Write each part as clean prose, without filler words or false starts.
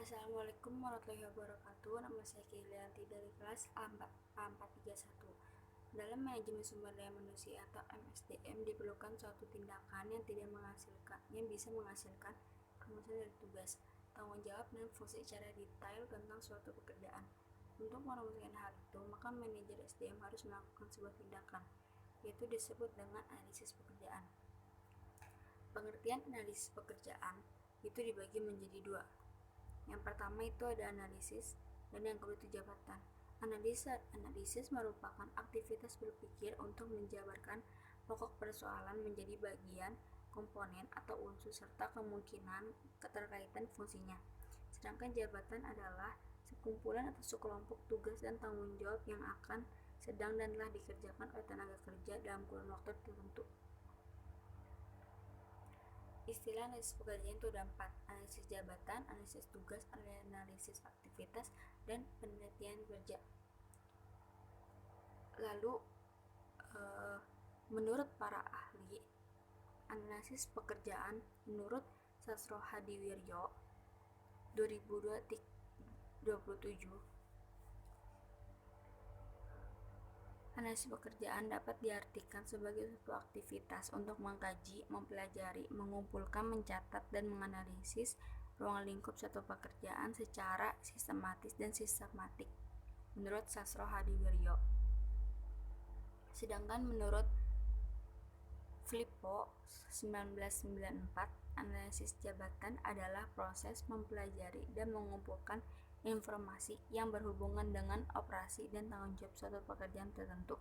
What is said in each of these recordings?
Assalamualaikum warahmatullahi wabarakatuh. Nama saya Kilianti dari kelas A431. Dalam manajemen sumber daya manusia atau MSDM diperlukan suatu tindakan yang bisa menghasilkan kemudian dari tugas, tanggung jawab dan fungsi secara detail tentang suatu pekerjaan. Untuk merumuskan hal itu, maka manajer SDM harus melakukan sebuah tindakan, yaitu disebut dengan analisis pekerjaan. Pengertian analisis pekerjaan itu dibagi menjadi dua. Yang pertama itu ada analisis, dan yang kedua itu jabatan. Analisis merupakan aktivitas berpikir untuk menjabarkan pokok persoalan menjadi bagian, komponen, atau unsur serta kemungkinan keterkaitan fungsinya. Sedangkan jabatan adalah sekumpulan atau sekelompok tugas dan tanggung jawab yang akan, sedang, dan telah dikerjakan oleh tenaga kerja dalam kurun waktu tertentu. Istilah analisis pekerjaan itu ada 4: analisis jabatan, analisis tugas, analisis aktivitas, dan penelitian kerja. Lalu menurut para ahli analisis pekerjaan, menurut Sastro Hadiwiryo 2027, analisis pekerjaan dapat diartikan sebagai suatu aktivitas untuk mengkaji, mempelajari, mengumpulkan, mencatat, dan menganalisis ruang lingkup suatu pekerjaan secara sistematis dan sistematik menurut Sastro Hadiwiryo. Sedangkan menurut Filippo 1994, analisis jabatan adalah proses mempelajari dan mengumpulkan informasi yang berhubungan dengan operasi dan tanggung jawab suatu pekerjaan tertentu.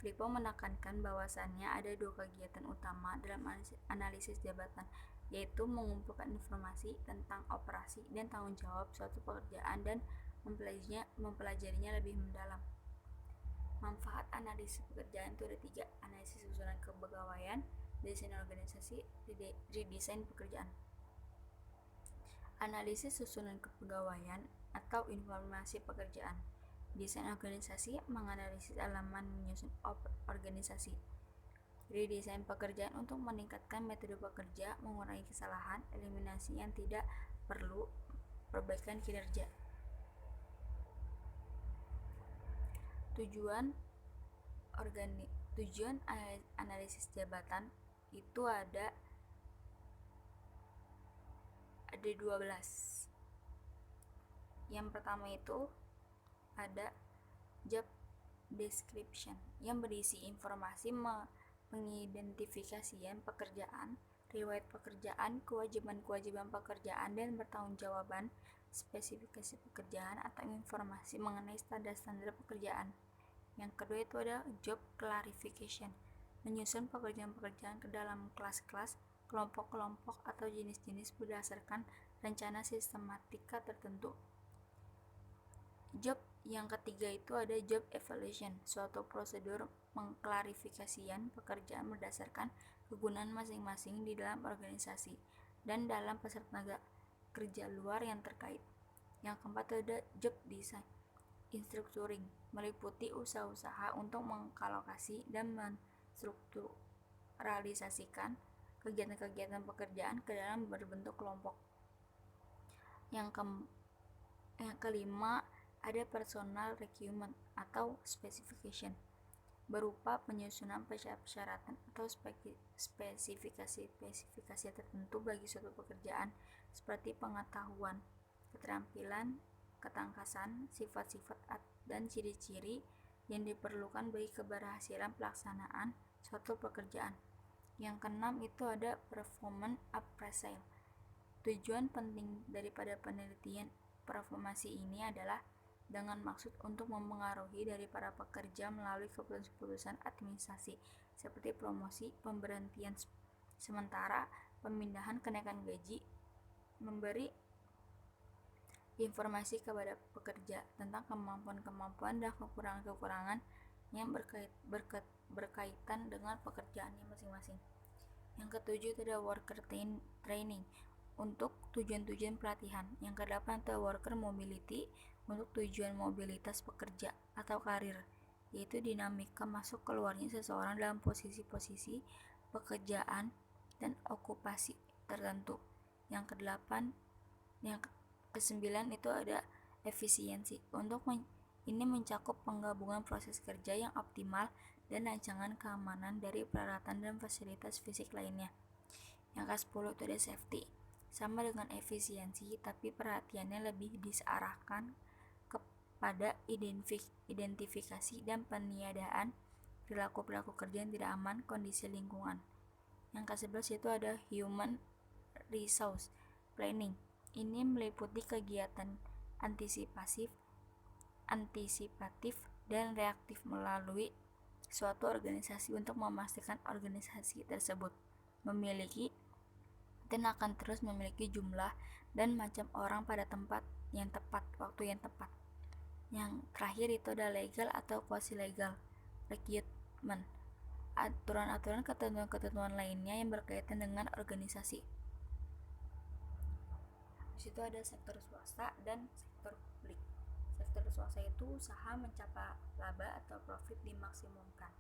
Filippo menekankan bahwasannya ada dua kegiatan utama dalam analisis jabatan, yaitu mengumpulkan informasi tentang operasi dan tanggung jawab suatu pekerjaan dan mempelajarinya lebih mendalam. Manfaat analisis pekerjaan itu ada 3: analisis susunan kepegawaian, desain organisasi, redesain pekerjaan. Analisis susunan kepegawaian atau informasi pekerjaan. Desain organisasi menganalisis elemen menyusun organisasi. Redesain pekerjaan untuk meningkatkan metode bekerja, mengurangi kesalahan, eliminasi yang tidak perlu, perbaikan kinerja. Tujuan analisis jabatan itu ada 12. Yang pertama itu ada job description yang berisi informasi pengidentifikasian pekerjaan, riwayat pekerjaan, kewajiban pekerjaan, dan pertanggungjawaban, spesifikasi pekerjaan atau informasi mengenai standar-standar pekerjaan. Yang kedua itu ada job clarification, menyusun pekerjaan-pekerjaan ke dalam kelas-kelas, kelompok-kelompok, atau jenis-jenis berdasarkan rencana sistematika tertentu. Job yang ketiga itu ada job evaluation, suatu prosedur mengklarifikasian pekerjaan berdasarkan kegunaan masing-masing di dalam organisasi dan dalam peserta tenaga kerja luar yang terkait. Yang keempat ada job design, structuring, meliputi usaha-usaha untuk mengalokasi dan menstrukturalisasikan kegiatan-kegiatan pekerjaan ke dalam berbentuk kelompok. Yang kelima ada personal requirement atau specification, berupa penyusunan persyaratan atau spesifikasi tertentu bagi suatu pekerjaan, seperti pengetahuan, keterampilan, ketangkasan, sifat-sifat dan ciri-ciri yang diperlukan bagi keberhasilan pelaksanaan suatu pekerjaan. Yang keenam itu ada performance appraisal. Tujuan penting daripada penelitian performasi ini adalah dengan maksud untuk mempengaruhi dari para pekerja melalui keputusan administrasi seperti promosi, pemberhentian sementara, pemindahan, kenaikan gaji, memberi informasi kepada pekerja tentang kemampuan-kemampuan dan kekurangan-kekurangan yang berkaitan dengan pekerjaannya masing-masing. Yang ketujuh ada worker training untuk tujuan-tujuan pelatihan. Yang kedelapan ada worker mobility untuk tujuan mobilitas pekerja atau karir, yaitu dinamika masuk keluarnya seseorang dalam posisi-posisi pekerjaan dan okupasi tertentu. Yang Kesembilan itu ada efisiensi. Ini mencakup penggabungan proses kerja yang optimal dan rancangan keamanan dari peralatan dan fasilitas fisik lainnya. Yang ke-10 itu ada safety. Sama dengan efisiensi, tapi perhatiannya lebih diarahkan kepada identifikasi dan peniadaan perilaku-perilaku kerja yang tidak aman, kondisi lingkungan. Yang ke-11 itu ada human resource planning. Ini meliputi kegiatan antisipatif dan reaktif melalui suatu organisasi untuk memastikan organisasi tersebut memiliki dan akan terus memiliki jumlah dan macam orang pada tempat yang tepat, waktu yang tepat. Yang terakhir itu ada legal atau quasi-legal recruitment, aturan-aturan ketentuan-ketentuan lainnya yang berkaitan dengan organisasi. Di situ ada sektor swasta dan sektor publik. Sektor swasta itu usaha mencapai laba atau profit dimaksimumkan,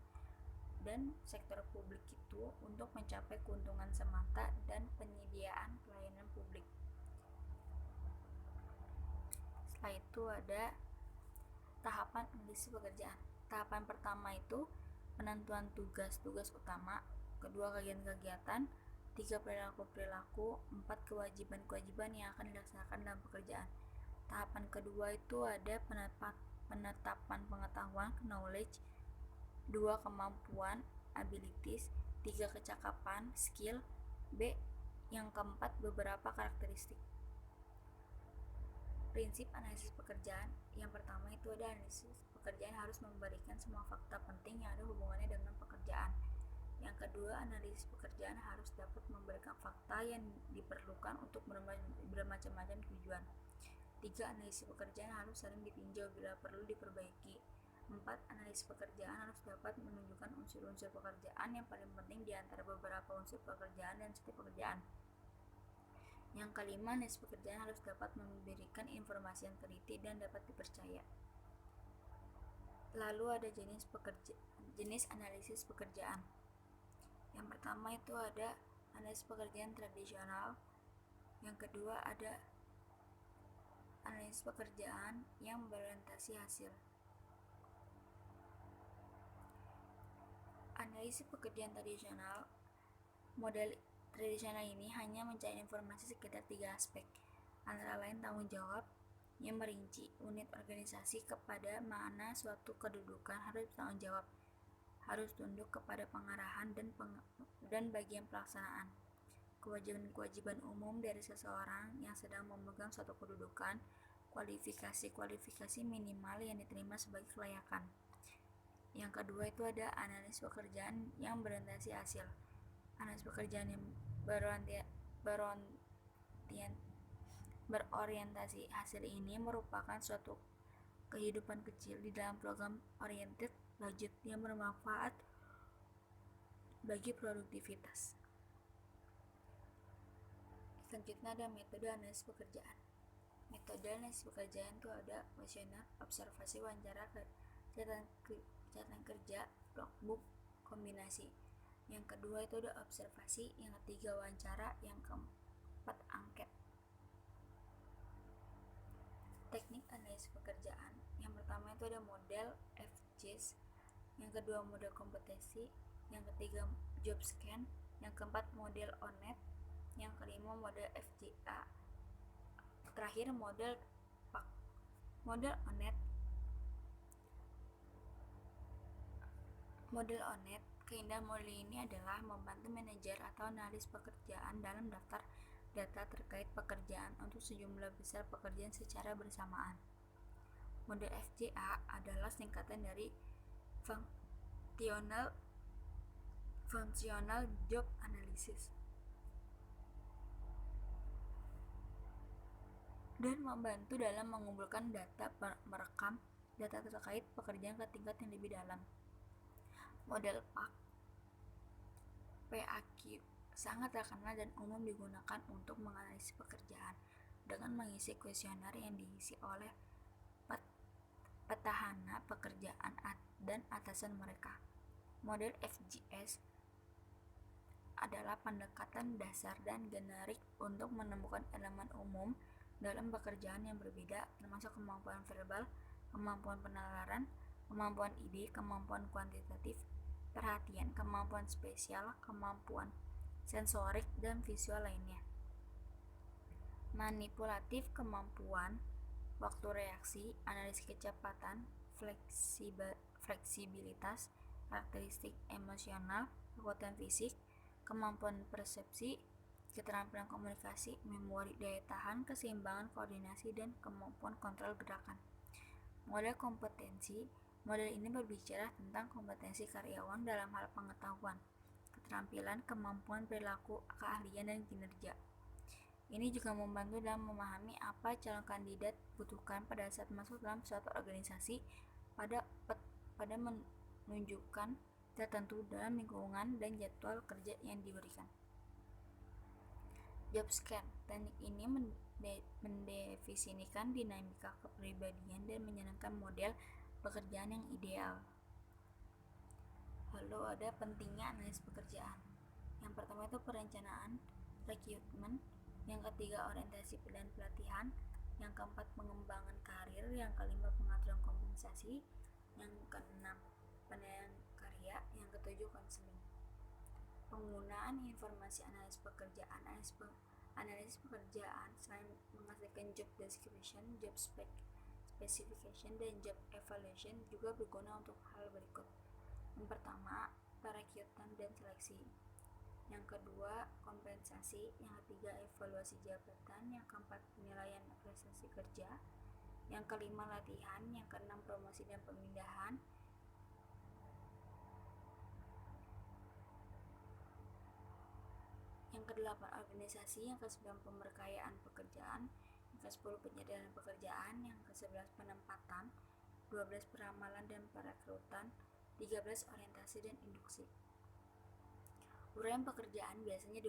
dan sektor publik itu untuk mencapai keuntungan semata dan penyediaan pelayanan publik. Setelah itu ada tahapan analisis pekerjaan. Tahapan pertama itu penentuan tugas utama, kedua kegiatan-kegiatan, 3 perilaku-perilaku, 4 kewajiban-kewajiban yang akan dilaksanakan dalam pekerjaan. Tahapan kedua itu ada penetapan pengetahuan, knowledge, 2 kemampuan, abilities, 3 kecakapan, skill, B. Yang keempat beberapa karakteristik. Prinsip analisis pekerjaan. Yang pertama itu ada analisis pekerjaan harus memberikan semua fakta penting yang ada hubungannya dengan pekerjaan. Yang kedua, analisis pekerjaan harus dapat memberikan fakta yang diperlukan untuk bermacam-macam tujuan. 3. Analisis pekerjaan harus saling ditinjau bila perlu diperbaiki. 4. Analisis pekerjaan harus dapat menunjukkan unsur-unsur pekerjaan yang paling penting di antara beberapa unsur pekerjaan dan setiap pekerjaan. Yang kelima, analisis pekerjaan harus dapat memberikan informasi yang teliti dan dapat dipercaya. Lalu ada jenis analisis pekerjaan. Yang pertama itu ada analisis pekerjaan tradisional. Yang kedua ada analisis pekerjaan yang berorientasi hasil. Analisis pekerjaan tradisional. Model tradisional ini hanya mencari informasi sekitar 3 aspek, antara lain tanggung jawab yang merinci unit organisasi kepada mana suatu kedudukan harus bertanggung jawab, harus tunduk kepada pengarahan dan bagian pelaksanaan. Kewajiban-kewajiban umum dari seseorang yang sedang memegang suatu kedudukan, kualifikasi minimal yang diterima sebagai kelayakan. Yang kedua itu ada analisis pekerjaan yang berorientasi hasil. Analisis pekerjaan yang berorientasi hasil ini merupakan suatu kehidupan kecil di dalam program oriented budget yang bermanfaat bagi produktivitas. Selanjutnya ada metode analisis pekerjaan. Metode analisis pekerjaan itu ada kuesioner, observasi, wawancara, catatan kerja, logbook, kombinasi. Yang kedua itu ada observasi, yang ketiga wawancara, yang keempat angket. Teknik analisis pekerjaan. Yang pertama itu ada model FJS, yang kedua model kompetensi, yang ketiga job scan, yang keempat model ONET, yang kelima model FJA, terakhir model PAK. Model ONET, keindahan model ini adalah membantu manajer atau analis pekerjaan dalam daftar data terkait pekerjaan untuk sejumlah besar pekerjaan secara bersamaan. Model FJA adalah singkatan dari Functional Job Analysis dan membantu dalam mengumpulkan data merekam data terkait pekerjaan ke tingkat yang lebih dalam. Model PAQ sangat terkenal dan umum digunakan untuk menganalisis pekerjaan dengan mengisi kuesioner yang diisi oleh petahana pekerjaan dan atasan mereka. Model FJS adalah pendekatan dasar dan generik untuk menemukan elemen umum dalam pekerjaan yang berbeda, termasuk kemampuan verbal, kemampuan penalaran, kemampuan ide, kemampuan kuantitatif, perhatian, kemampuan spesial, kemampuan sensorik, dan visual lainnya. Manipulatif, kemampuan waktu reaksi, analisis kecepatan, fleksibilitas, karakteristik emosional, kekuatan fisik, kemampuan persepsi, keterampilan komunikasi, memori, daya tahan, keseimbangan, koordinasi, dan kemampuan kontrol gerakan. Model kompetensi. Model ini berbicara tentang kompetensi karyawan dalam hal pengetahuan, keterampilan, kemampuan perilaku, keahlian, dan kinerja. Ini juga membantu dalam memahami apa calon kandidat butuhkan pada saat masuk dalam suatu organisasi pada menunjukkan tertentu dalam lingkungan dan jadwal kerja yang diberikan. Job scan. Teknik ini mendefinisikan dinamika kepribadian dan menyenangkan model pekerjaan yang ideal. Lalu ada pentingnya analisis pekerjaan. Yang pertama itu perencanaan, rekrutmen. Yang ketiga orientasi dan pelatihan. Yang keempat pengembangan karir. Yang kelima pengaturan kompensasi. Yang keenam penilaian karya. Yang ketujuh konseling. Penggunaan informasi analisis pekerjaan. Analisis pekerjaan selain menghasilkan job description, job specification, dan job evaluation juga berguna untuk hal berikut. Yang pertama, perekrutan dan seleksi. Yang kedua, kompensasi. Yang ketiga, evaluasi jabatan. Yang keempat, penilaian prestasi kerja. Yang kelima, latihan. Yang keenam, promosi dan pemindahan. Yang kedelapan, organisasi. Yang ke-9, pemberkayaan pekerjaan. Yang ke-10, penyadaran pekerjaan. Yang ke-11, penempatan. 12, peramalan dan perekrutan. 13, orientasi dan induksi. Uraian pekerjaan biasanya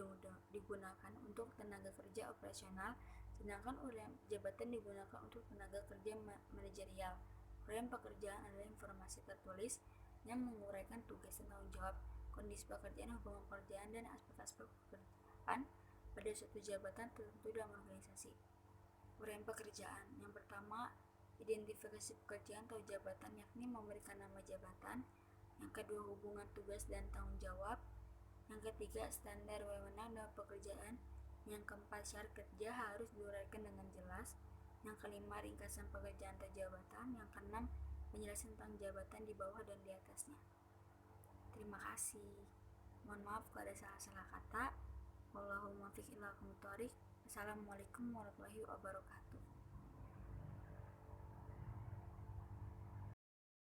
digunakan untuk tenaga kerja operasional, sedangkan uraian jabatan digunakan untuk tenaga kerja manajerial. Uraian pekerjaan adalah informasi tertulis yang menguraikan tugas dan tanggung jawab, kondisi pekerjaan, hubungan pekerjaan, dan aspek-aspek pekerjaan pada suatu jabatan tertentu dalam organisasi. Uraian pekerjaan. Yang pertama, identifikasi pekerjaan atau jabatan, yakni memberikan nama jabatan. Yang kedua, hubungan tugas dan tanggung jawab. Yang ketiga, standar wewenang dalam pekerjaan. Yang keempat, syarat kerja harus diuraikan dengan jelas. Yang kelima, ringkasan pekerjaan atau jabatan. Yang keenam, penjelasan tentang jabatan di bawah dan di atasnya. Terima kasih. Mohon maaf kalau ada salah-salah kata. Wallahul muwaffiq ila aqwamit thoriq. Assalamualaikum warahmatullahi wabarakatuh.